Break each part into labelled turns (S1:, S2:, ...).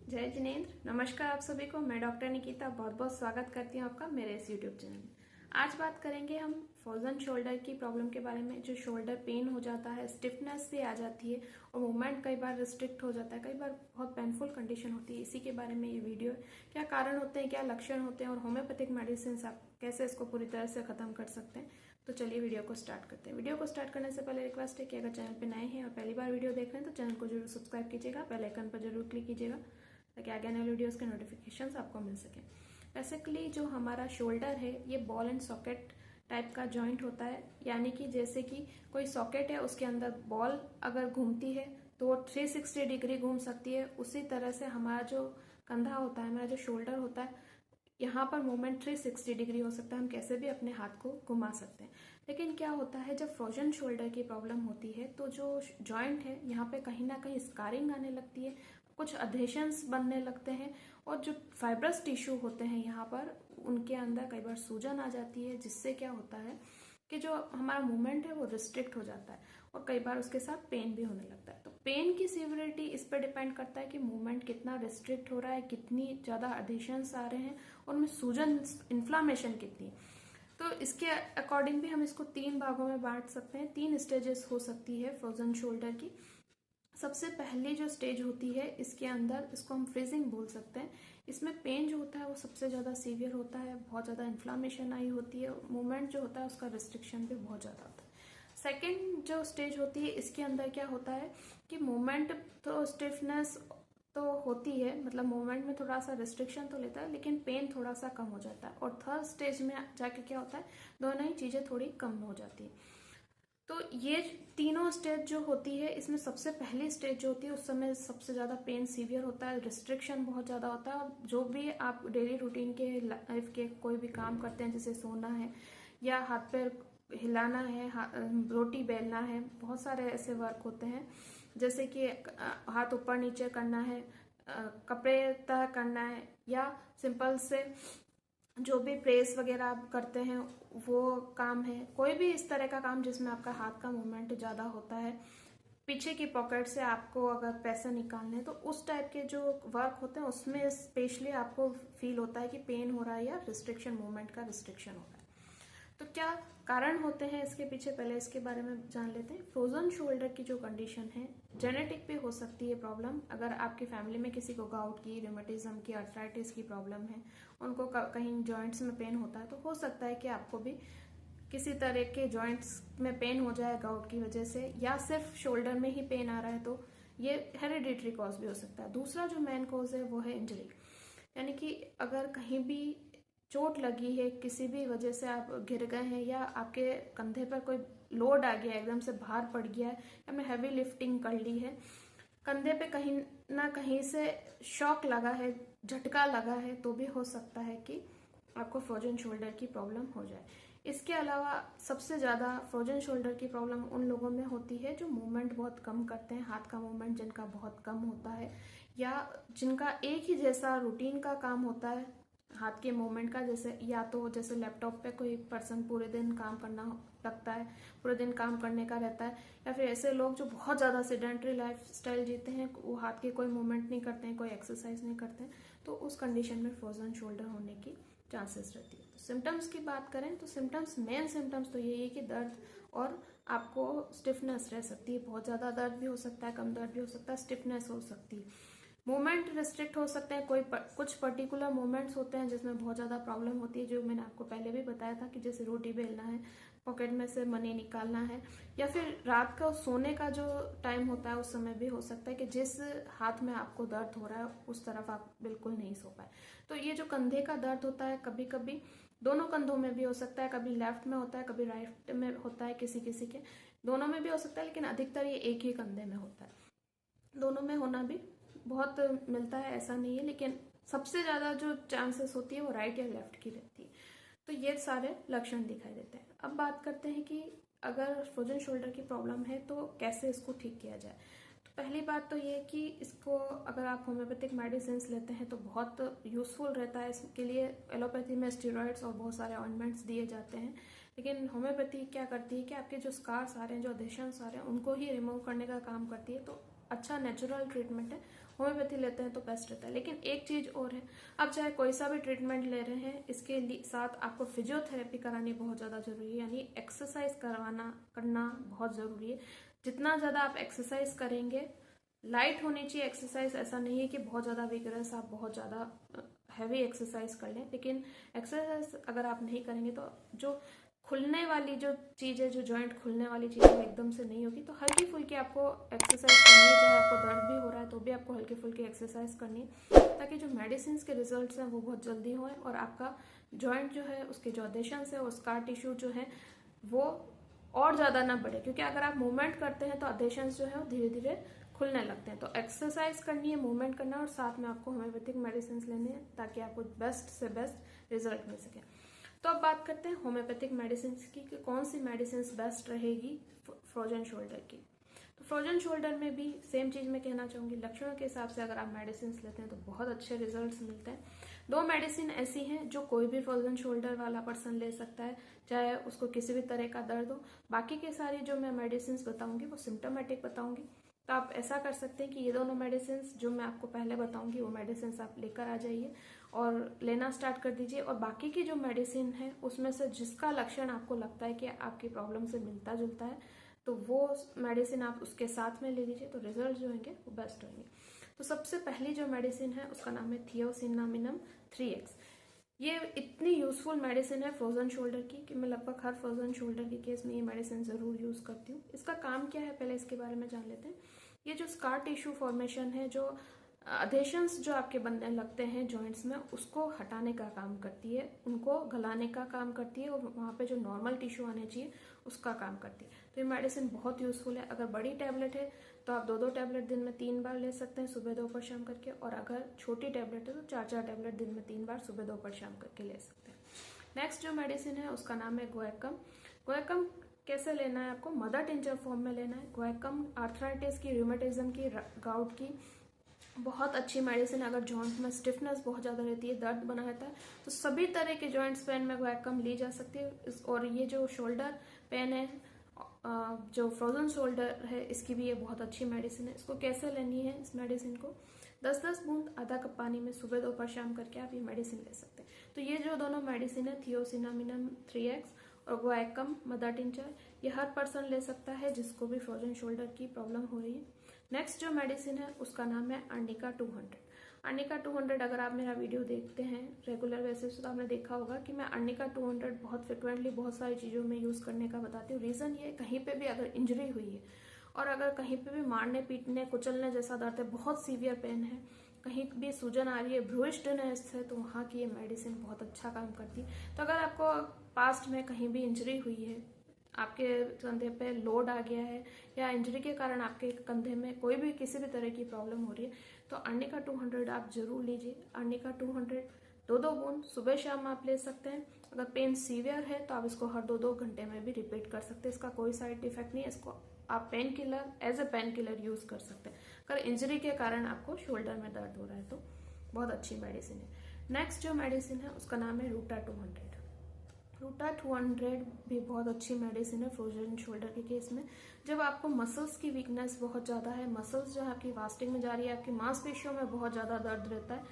S1: जय जिनेंद्र। नमस्कार आप सभी को। मैं डॉक्टर निकिता बहुत बहुत स्वागत करती हूँ आपका मेरे इस यूट्यूब चैनल में। आज बात करेंगे हम फ्रोजन शोल्डर की प्रॉब्लम के बारे में। जो शोल्डर पेन हो जाता है, स्टिफनेस भी आ जाती है और मूवमेंट कई बार रिस्ट्रिक्ट हो जाता है, कई बार बहुत पेनफुल कंडीशन होती है। इसी के बारे में ये वीडियो है। क्या कारण होते हैं, क्या लक्षण होते हैं और होम्योपैथिक मेडिसिन आप कैसे इसको पूरी तरह से खत्म कर सकते हैं। तो चलिए वीडियो को स्टार्ट करते हैं। वीडियो को स्टार्ट करने से पहले रिक्वेस्ट है कि अगर चैनल पर नए हैं और पहली बार वीडियो देख रहे हैं तो चैनल को जरूर सब्सक्राइब कीजिएगा, बेल आइकन पर जरूर क्लिक कीजिएगा ताकि आगे आने वाले वीडियोस के नोटिफिकेशंस आपको मिल सके। बेसिकली जो हमारा शोल्डर है ये बॉल एंड सॉकेट टाइप का जॉइंट होता है, यानी कि जैसे कि कोई सॉकेट है, उसके अंदर बॉल अगर घूमती है तो 360 डिग्री घूम सकती है। उसी तरह से हमारा जो कंधा होता है, हमारा जो शोल्डर होता है, यहाँ पर मूवमेंट 360 डिग्री हो सकता है। हम कैसे भी अपने हाथ को घुमा सकते हैं। लेकिन क्या होता है, जब फ्रोजन शोल्डर की प्रॉब्लम होती है तो जो जॉइंट है यहाँ पे कहीं ना कहीं स्कारिंग आने लगती है, कुछ अधेशंस बनने लगते हैं और जो फाइब्रस टिश्यू होते हैं यहाँ पर, उनके अंदर कई बार सूजन आ जाती है, जिससे क्या होता है कि जो हमारा मूवमेंट है वो रिस्ट्रिक्ट हो जाता है और कई बार उसके साथ पेन भी होने लगता है। तो पेन की सीवियरिटी इस पर डिपेंड करता है कि मूवमेंट कितना रिस्ट्रिक्ट हो रहा है, कितनी ज़्यादा अधेशंस आ रहे हैं और उनमें सूजन, इन्फ्लामेशन कितनी है। तो इसके अकॉर्डिंग भी हम इसको 3 भागों में बांट सकते हैं। 3 स्टेजेस हो सकती है फ्रोजन शोल्डर की। सबसे पहली जो स्टेज होती है, इसके अंदर इसको हम फ्रीजिंग बोल सकते हैं। इसमें पेन जो होता है वो सबसे ज़्यादा सीवियर होता है, बहुत ज़्यादा इन्फ्लामेशन आई होती है, मूवमेंट जो होता है उसका रिस्ट्रिक्शन भी बहुत ज़्यादा होता है। सेकेंड जो स्टेज होती है, इसके अंदर क्या होता है कि मूवमेंट तो स्टिफनेस तो होती है, मतलब मूवमेंट में थोड़ा सा रिस्ट्रिक्शन तो लेता है, लेकिन पेन थोड़ा सा कम हो जाता है। और थर्ड स्टेज में जाके क्या होता है, दोनों ही चीज़ें थोड़ी कम हो जाती है। तो ये तीनों स्टेज जो होती है, इसमें सबसे पहली स्टेज जो होती है उस समय सबसे ज़्यादा पेन सीवियर होता है, रिस्ट्रिक्शन बहुत ज़्यादा होता है। और जो भी आप डेली रूटीन के लाइफ के कोई भी काम करते हैं, जैसे सोना है या हाथ पैर हिलाना है, रोटी बेलना है, बहुत सारे ऐसे वर्क होते हैं, जैसे कि हाथ ऊपर नीचे करना है, कपड़े तह करना है, या सिंपल से जो भी प्रेस वगैरह आप करते हैं वो काम है। कोई भी इस तरह का काम जिसमें आपका हाथ का मूवमेंट ज़्यादा होता है, पीछे की पॉकेट से आपको अगर पैसे निकालने हैं, तो उस टाइप के जो वर्क होते हैं उसमें स्पेशली आपको फील होता है कि पेन हो रहा है या रिस्ट्रिक्शन, मूवमेंट का रिस्ट्रिक्शन हो रहा है। तो क्या कारण होते हैं इसके पीछे, पहले इसके बारे में जान लेते हैं। फ्रोजन शोल्डर की जो कंडीशन है, जेनेटिक भी हो सकती है प्रॉब्लम। अगर आपकी फैमिली में किसी को गाउट की, रूमेटिज्म की, आर्थराइटिस की प्रॉब्लम है, उनको कहीं जॉइंट्स में पेन होता है, तो हो सकता है कि आपको भी किसी तरह के जॉइंट्स में पेन हो जाए गाउट की वजह से, या सिर्फ शोल्डर में ही पेन आ रहा है तो ये हेरिडिटरी कॉज भी हो सकता है। दूसरा जो मेन कॉज है वो है इंजरी, यानी कि अगर कहीं भी चोट लगी है, किसी भी वजह से आप गिर गए हैं, या आपके कंधे पर कोई लोड आ गया, एकदम से भार पड़ गया है, या आपने हैवी लिफ्टिंग कर ली है, कंधे पे कहीं ना कहीं से शॉक लगा है, झटका लगा है, तो भी हो सकता है कि आपको फ्रोजन शोल्डर की प्रॉब्लम हो जाए। इसके अलावा सबसे ज़्यादा फ्रोजन शोल्डर की प्रॉब्लम उन लोगों में होती है जो मूवमेंट बहुत कम करते हैं, हाथ का मूवमेंट जिनका बहुत कम होता है, या जिनका एक ही जैसा रूटीन का काम होता है हाथ के मूवमेंट का। जैसे या तो जैसे लैपटॉप पे कोई पर्सन पूरे दिन काम करना लगता है, पूरे दिन काम करने का रहता है, या फिर ऐसे लोग जो बहुत ज़्यादा सेडेंट्री लाइफ स्टाइल जीते हैं, वो हाथ के कोई मूवमेंट नहीं करते हैं, कोई एक्सरसाइज नहीं करते हैं, तो उस कंडीशन में फ्रोजन शोल्डर होने की चांसेस रहती है। तो सिम्टम्स की बात करें तो सिम्टम्स, मेन सिम्टम्स तो यही है कि दर्द और आपको स्टिफनेस रह सकती है। बहुत ज़्यादा दर्द भी हो सकता है, कम दर्द भी हो सकता है, स्टिफनेस हो सकती है, मूवमेंट रिस्ट्रिक्ट हो सकते हैं। कुछ पर्टिकुलर मूवमेंट्स होते हैं जिसमें बहुत ज़्यादा प्रॉब्लम होती है, जो मैंने आपको पहले भी बताया था कि जैसे रोटी बेलना है, पॉकेट में से मनी निकालना है, या फिर रात का सोने का जो टाइम होता है उस समय भी हो सकता है कि जिस हाथ में आपको दर्द हो रहा है उस तरफ आप बिल्कुल नहीं सो पाए। तो ये जो कंधे का दर्द होता है, कभी कभी दोनों कंधों में भी हो सकता है, कभी लेफ्ट में होता है, कभी राइट में होता है, किसी किसी के दोनों में भी हो सकता है, लेकिन अधिकतर ये एक ही कंधे में होता है। दोनों में होना भी बहुत मिलता है, ऐसा नहीं है, लेकिन सबसे ज़्यादा जो चांसेस होती है वो राइट या लेफ्ट की रहती है। तो ये सारे लक्षण दिखाई देते हैं। अब बात करते हैं कि अगर फ्रोजन शोल्डर की प्रॉब्लम है तो कैसे इसको ठीक किया जाए। तो पहली बात तो ये कि इसको अगर आप होम्योपैथिक मेडिसिन लेते हैं तो बहुत यूज़फुल रहता है। इसके लिए एलोपैथी में स्टेरॉइड्स और बहुत सारे ऑइंटमेंट्स दिए जाते हैं, लेकिन होम्योपैथी क्या करती है कि आपके जो स्कार्स आ रहे हैं, जो अधेशंस आ रहे हैं, उनको ही रिमूव करने का काम करती है। तो अच्छा नेचुरल ट्रीटमेंट है, होम्योपैथी लेते हैं तो बेस्ट रहता है। लेकिन एक चीज़ और है, आप चाहे कोई सा भी ट्रीटमेंट ले रहे हैं, इसके साथ आपको फिजियोथेरेपी करानी बहुत ज़्यादा ज़रूरी है, यानी एक्सरसाइज करना बहुत ज़रूरी है। जितना ज़्यादा आप एक्सरसाइज करेंगे, लाइट होनी चाहिए एक्सरसाइज, ऐसा नहीं है कि बहुत ज़्यादा विगरस आप बहुत ज़्यादा हैवी एक्सरसाइज कर लें। लेकिन एक्सरसाइज अगर आप नहीं करेंगे तो जो खुलने वाली जो चीज़ है, जो जॉइंट खुलने वाली चीज़ है, वो एकदम से नहीं होगी। तो हल्की फुल्की आपको एक्सरसाइज करनी है, चाहे आपको दर्द भी हो रहा है तो भी आपको हल्की फुल्की एक्सरसाइज करनी है, ताकि जो मेडिसिन के रिजल्ट्स हैं वो बहुत जल्दी हों और आपका जॉइंट जो है, उसके जो अधेशंस है और स्कार टिश्यू जो है वो और ज़्यादा ना बढ़े। क्योंकि अगर आप मूवमेंट करते हैं तो अधेशंस जो है वो धीरे धीरे खुलने लगते हैं। तो एक्सरसाइज करनी है, मूवमेंट करना है और साथ में आपको होम्योपैथिक मेडिसिन लेने हैं, ताकि आपको बेस्ट से बेस्ट रिजल्ट मिल सके। तो अब बात करते हैं होम्योपैथिक मेडिसिन की कि कौन सी मेडिसिन बेस्ट रहेगी फ्रोजन शोल्डर की। तो फ्रोजन शोल्डर में भी सेम चीज़ मैं कहना चाहूँगी, लक्षणों के हिसाब से अगर आप मेडिसिन लेते हैं तो बहुत अच्छे रिजल्ट्स मिलते हैं। 2 मेडिसिन ऐसी हैं जो कोई भी फ्रोजन शोल्डर वाला पर्सन ले सकता है, चाहे उसको किसी भी तरह का दर्द हो। बाकी की सारी जो मैं मेडिसिन बताऊँगी वो सिम्टोमेटिक बताऊँगी। तो आप ऐसा कर सकते हैं कि ये दोनों मेडिसिन जो मैं आपको पहले बताऊंगी वो मेडिसिन आप लेकर आ जाइए और लेना स्टार्ट कर दीजिए। और बाकी की जो मेडिसिन है उसमें से जिसका लक्षण आपको लगता है कि आपकी प्रॉब्लम से मिलता जुलता है तो वो मेडिसिन आप उसके साथ में ले लीजिए, तो रिजल्ट जो होंगे वो बेस्ट होंगे। तो सबसे पहली जो मेडिसिन है उसका नाम है थियोसिनामिनम 3x। ये इतनी यूजफुल मेडिसिन है फ्रोजन शोल्डर की कि मैं लगभग हर फ्रोजन शोल्डर के केस में ये मेडिसिन ज़रूर यूज़ करती हूँ। इसका काम क्या है पहले इसके बारे में जान लेते हैं। ये जो स्कार टिश्यू फॉर्मेशन है, जो अधेशंस जो आपके बनने लगते हैं जॉइंट्स में, उसको हटाने का काम करती है, उनको गलाने का काम करती है और वहाँ पे जो नॉर्मल टिश्यू आने चाहिए उसका काम करती है। तो ये मेडिसिन बहुत यूज़फुल है। अगर बड़ी टैबलेट है तो आप 2-2 टैबलेट दिन में 3 बार ले सकते हैं, सुबह दोपहर शाम करके। और अगर छोटी टैबलेट है तो 4-4 टैबलेट दिन में 3 बार सुबह दोपहर शाम करके ले सकते हैं। नेक्स्ट जो मेडिसिन है उसका नाम है गुएकम। गुएकम कैसे लेना है आपको? मदर टिंचर फॉर्म में लेना है। गुएकम आर्थराइटिस की, रूमेटिज्म की, गाउट की बहुत अच्छी मेडिसिन। अगर जॉइंट में स्टिफनेस बहुत ज़्यादा रहती है, दर्द बना रहता है, तो सभी तरह के जॉइंट्स पेन में गुएकम ली जा सकती है। और ये जो शोल्डर पेन है, जो फ्रोजन शोल्डर है, इसकी भी ये बहुत अच्छी मेडिसिन है। इसको कैसे लेनी है? इस मेडिसिन को 10-10 बूंद आधा कप पानी में सुबह दोपहर शाम करके आप ये मेडिसिन ले सकते हैं। तो ये जो दोनों मेडिसिन है, थियोसिनामिनम 3x और गुएकम मदर टिंचर, ये हर पर्सन ले सकता है जिसको भी फ्रोजन शोल्डर की प्रॉब्लम हो रही है। नेक्स्ट जो मेडिसिन है उसका नाम है अर्निका 200। अर्निका 200, अगर आप मेरा वीडियो देखते हैं रेगुलर बेसिस तो आपने देखा होगा कि मैं अर्निका 200 बहुत फ्रिक्वेंटली बहुत सारी चीज़ों में यूज़ करने का बताती हूँ। रीज़न ये, कहीं पे भी अगर इंजरी हुई है और अगर कहीं पे भी मारने पीटने कुचलने जैसा दर्द है, बहुत सीवियर पेन है, कहीं भी सूजन आ रही है, ब्रूइश्डनेस है, तो वहाँ की ये मेडिसिन बहुत अच्छा काम करती है। तो अगर आपको पास्ट में कहीं भी इंजरी हुई है, आपके कंधे पे लोड आ गया है या इंजरी के कारण आपके कंधे में कोई भी किसी भी तरह की प्रॉब्लम हो रही है, तो अर्निका 200 आप जरूर लीजिए। अर्निका 200 2-2 बूंद सुबह शाम आप ले सकते हैं। अगर पेन सीवियर है तो आप इसको हर 2-2 घंटे में भी रिपीट कर सकते हैं। इसका कोई साइड इफेक्ट नहीं है। इसको आप pain killer as a pain killer use कर सकते हैं अगर इंजरी के कारण आपको शोल्डर में दर्द हो रहा है, तो बहुत अच्छी मेडिसिन है। नेक्स्ट जो मेडिसिन है उसका नाम है रूटा 200। रूटा 200 भी बहुत अच्छी मेडिसिन है फ्रोजन शोल्डर के केस में। जब आपको मसल्स की वीकनेस बहुत ज़्यादा है, मसल्स जो है आपकी वास्टिंग में जा रही है, आपकी मांसपेशियों में बहुत ज़्यादा दर्द रहता है,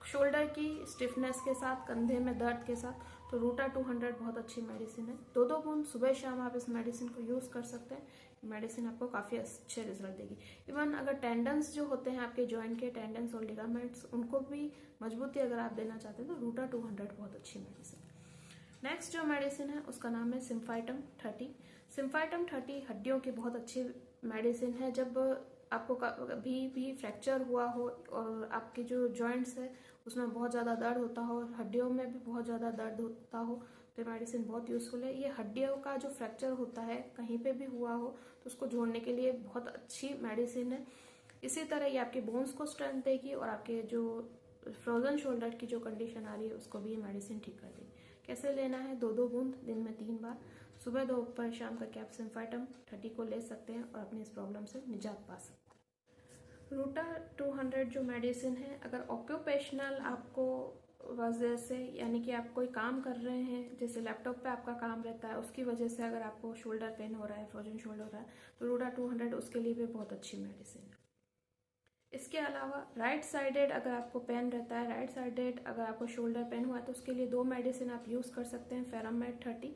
S1: शोल्डर की स्टिफनेस के साथ, कंधे में दर्द के साथ, तो रूटा 200 बहुत अच्छी मेडिसिन है। 2-2 बूंद सुबह शाम आप इस मेडिसिन को यूज़ कर सकते हैं। मेडिसिन आपको काफ़ी अच्छे रिजल्ट देगी। इवन अगर टेंडन्स जो होते हैं आपके जॉइंट के, टेंडन्स और लिगामेंट्स, उनको भी मजबूती अगर आप देना चाहते हैं तो रूटा 200 बहुत अच्छी मेडिसिन है। नेक्स्ट जो मेडिसिन है उसका नाम है सिम्फाइटम 30। सिम्फाइटम 30 हड्डियों की बहुत अच्छी मेडिसिन है। जब आपको कभी भी फ्रैक्चर हुआ हो और आपके जो जॉइंट्स है उसमें बहुत ज़्यादा दर्द होता हो और हड्डियों में भी बहुत ज़्यादा दर्द होता हो, तो मेडिसिन बहुत यूज़फुल है। ये हड्डियों का जो फ्रैक्चर होता है कहीं पे भी हुआ हो तो उसको जोड़ने के लिए बहुत अच्छी मेडिसिन है। इसी तरह ये आपके बोन्स को स्ट्रेंथ देगी और आपके जो फ्रोजन शोल्डर की जो कंडीशन आ रही है उसको भी ये मेडिसिन ठीक कर देगी। कैसे लेना है? 2-2 बूंद दिन में 3 बार सुबह दोपहर शाम करके आप सिम्फाइटम 30 को ले सकते हैं और अपनी इस प्रॉब्लम से निजात पा सकते हैं। रूटा 200 जो मेडिसिन है, अगर ऑक्यूपेशनल आपको वजह से, यानी कि आप कोई काम कर रहे हैं, जैसे लैपटॉप पे आपका काम रहता है, उसकी वजह से अगर आपको शोल्डर पेन हो रहा है, फ्रोजन शोल्डर हो रहा है, तो रूटा 200 उसके लिए भी बहुत अच्छी मेडिसिन है। इसके अलावा राइट साइडेड अगर आपको पेन रहता है, राइट साइडेड अगर आपको शोल्डर पेन हुआ है तो उसके लिए 2 मेडिसिन आप यूज़ कर सकते हैं, फेरामेड 30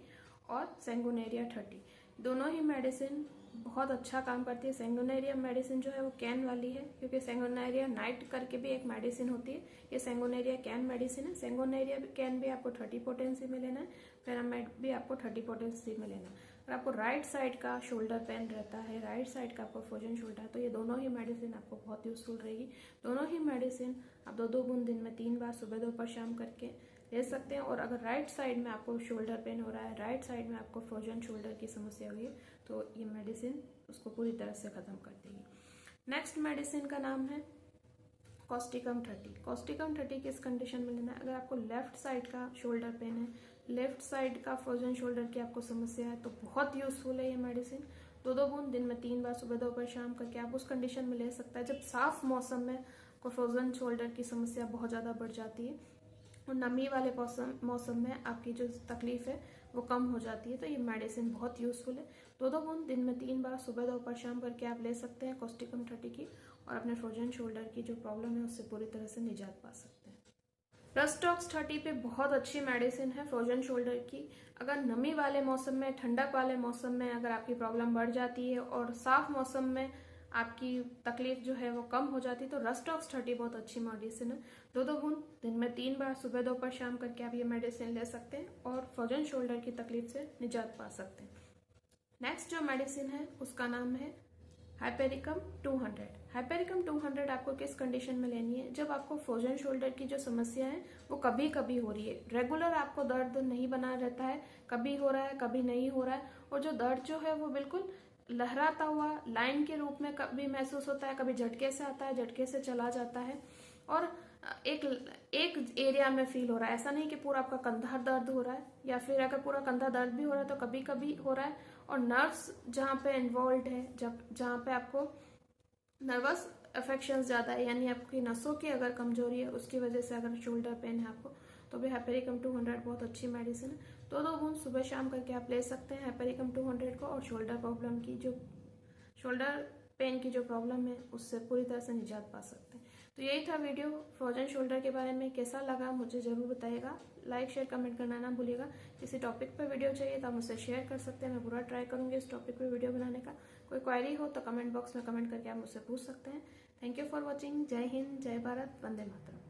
S1: और सेंगोनेरिया 30। दोनों ही मेडिसिन बहुत अच्छा काम करती है। सेंगोनेरिया मेडिसिन जो है वो कैन वाली है, क्योंकि सेंगोनेरिया नाइट करके भी एक मेडिसिन होती है, ये सेंगोनेरिया कैन मेडिसिन है। सेंगोनेरिया कैन भी आपको 30 पोटेंसी में लेना है, फेरामेड भी आपको 30 पोटेंसी में लेना है। अगर आपको राइट साइड का शोल्डर पेन रहता है, राइट साइड का आपको फ्रोजन शोल्डर है, तो ये दोनों ही मेडिसिन आपको बहुत यूजफुल रहेगी। दोनों ही मेडिसिन आप 2-2 बूंद दिन में 3 बार सुबह दोपहर शाम करके ले सकते हैं। और अगर राइट साइड में आपको शोल्डर पेन हो रहा है, राइट साइड में आपको फ्रोजन शोल्डर की समस्या हुई है, तो ये मेडिसिन उसको पूरी तरह से ख़त्म कर देगी। नेक्स्ट मेडिसिन का नाम है कॉस्टिकम 30। कॉस्टिकम 30 किस कंडीशन में लेना है? अगर आपको लेफ्ट साइड का शोल्डर पेन है, लेफ्ट साइड का फ्रोजन शोल्डर की आपको समस्या है, तो बहुत यूजफुल है ये मेडिसिन। 2-2 बूंद दिन में 3 बार सुबह दोपहर शाम करके आप उस कंडीशन में ले सकता है जब साफ मौसम में को फ्रोजन शोल्डर की समस्या बहुत ज़्यादा बढ़ जाती है और नमी वाले मौसम में आपकी जो तकलीफ है वो कम हो जाती है, तो ये मेडिसिन बहुत यूजफुल है। 2-2 बूंद दिन में 3 बार सुबह दोपहर शाम करके आप ले सकते हैं कॉस्टिकम 30 की, और अपने फ्रोजन शोल्डर की जो प्रॉब्लम है उससे पूरी तरह से निजात पा सकते हैं। रस्टॉक्स 30 पे बहुत अच्छी मेडिसिन है फ्रोजन शोल्डर की। अगर नमी वाले मौसम में, ठंडक वाले मौसम में अगर आपकी प्रॉब्लम बढ़ जाती है और साफ मौसम में आपकी तकलीफ जो है वो कम हो जाती है, तो रस्टॉक्स 30 बहुत अच्छी मेडिसिन है। 2-2 बूंद दिन में 3 बार सुबह दोपहर शाम करके आप ये मेडिसिन ले सकते हैं और फ्रोजन शोल्डर की तकलीफ से निजात पा सकते हैं। नेक्स्ट जो मेडिसिन है उसका नाम है हाइपेरिकम 200। हाइपेरिकम 200 आपको किस कंडीशन में लेनी है? जब आपको फ्रोजन शोल्डर की जो समस्या है वो कभी कभी हो रही है, रेगुलर आपको दर्द नहीं बना रहता है, कभी हो रहा है कभी नहीं हो रहा है, और जो दर्द जो है वो बिल्कुल लहराता हुआ लाइन के रूप में कभी महसूस होता है, कभी झटके से आता है, झटके से चला जाता है, और एक एक एरिया में फील हो रहा है। ऐसा नहीं कि पूरा आपका कंधा दर्द हो रहा है, या फिर अगर पूरा कंधा दर्द भी हो रहा है तो कभी कभी हो रहा है। और नर्व्स जहाँ पे इन्वॉल्व है, जहाँ पे आपको नर्वस अफेक्शन ज़्यादा है, यानी आपकी नसों की अगर कमजोरी है उसकी वजह से अगर शोल्डर पेन है आपको, तो भी हाइपेरिकम 200 बहुत अच्छी मेडिसिन है। 2-2 बूंद सुबह शाम करके आप ले सकते हैं हाइपेरिकम 200 को, और शोल्डर प्रॉब्लम की जो शोल्डर पेन की जो प्रॉब्लम है उससे पूरी तरह से निजात पा सकते हैं। तो यही था वीडियो फ्रोजन शोल्डर के बारे में। कैसा लगा मुझे ज़रूर बताइएगा, लाइक शेयर कमेंट करना ना भूलिएगा। किसी टॉपिक पर वीडियो चाहिए तो आप मुझसे शेयर कर सकते हैं, मैं पूरा ट्राई करूँगी इस टॉपिक पर वीडियो बनाने का। कोई क्वेरी हो तो कमेंट बॉक्स में कमेंट करके आप मुझसे पूछ सकते हैं। Thank you for watching. जय हिंद, जय भारत, वंदे मातरम।